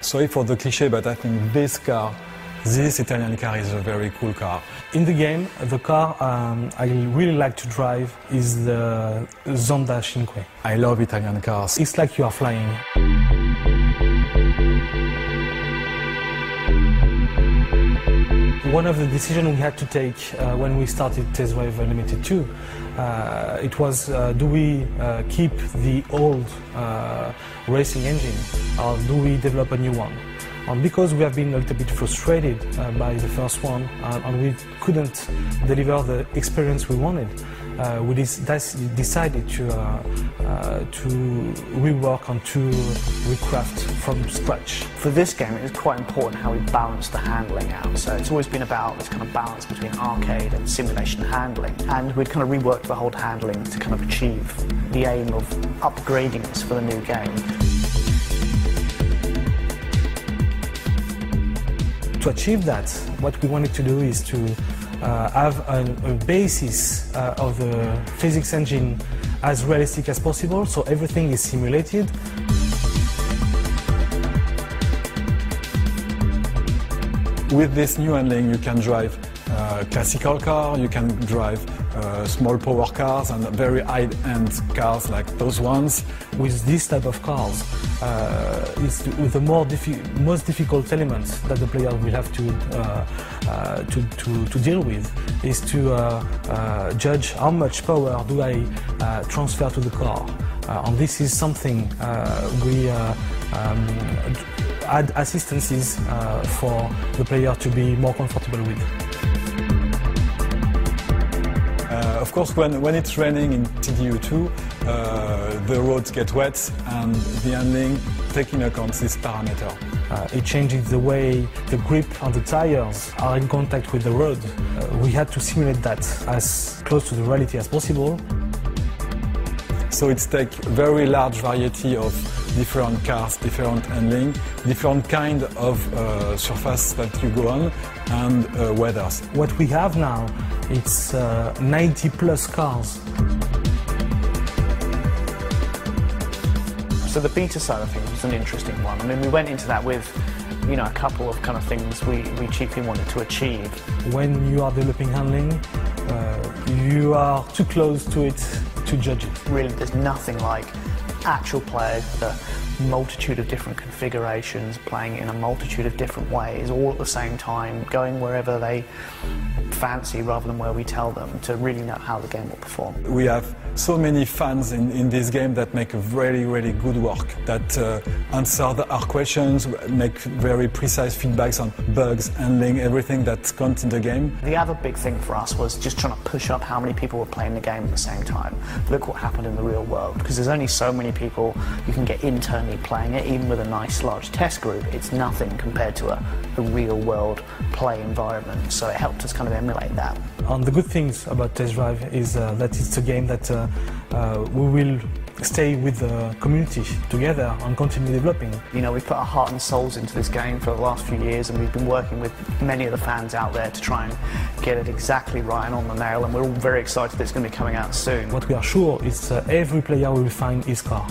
Sorry for the cliché, but I think this Italian car is a very cool car. In the game, the car I really like to drive is the Zonda Cinque. I love Italian cars. It's like you are flying. One of the decisions we had to take when we started Test Drive Unlimited 2, it was do we keep the old racing engine or do we develop a new one? And because we have been a little bit frustrated by the first one and we couldn't deliver the experience we wanted, we decided to rework and to recraft from scratch. For this game, it was quite important how we balanced the handling out. So it's always been about this kind of balance between arcade and simulation handling. And we'd kind of reworked the whole handling to kind of achieve the aim of upgrading this for the new game. To achieve that, what we wanted to do is to have a basis of the physics engine as realistic as possible, so everything is simulated. With this new handling, you can drive classical car, you can drive small power cars and very high-end cars like those ones. With this type of cars, it's the most difficult element that the player will have to deal with is to judge how much power do I transfer to the car. And this is something we add assistances for the player to be more comfortable with. Of course, when it's raining in TDU2, the roads get wet and the handling taking account this parameter. It changes the way the grip and the tires are in contact with the road. We had to simulate that as close to the reality as possible. So it's take very large variety of different cars, different handling, different kind of surface that you go on, and weathers. What we have now, it's 90 plus cars. So the beta side of things was an interesting one. I mean, we went into that with, you know, a couple of kind of things we chiefly wanted to achieve. When you are developing handling, you are too close to it to judge it. Really, there's nothing like actual play, the multitude of different configurations, playing in a multitude of different ways, all at the same time, going wherever they fancy rather than where we tell them, to really know how the game will perform. We have so many fans in this game that make a really, really good work, that answer our questions, make very precise feedbacks on bugs, handling, everything that counts in the game. The other big thing for us was just trying to push up how many people were playing the game at the same time. Look what happened in the real world, because there's only so many people you can get internally playing it, even with a nice large test group. It's nothing compared to a real world play environment, so it helped us kind of emulate that. And the good things about Test Drive is that it's a game that we will stay with the community together and continue developing. You know, we've put our heart and souls into this game for the last few years, and we've been working with many of the fans out there to try and get it exactly right and on the nail, and we're all very excited that it's going to be coming out soon. What we are sure is every player will find his car.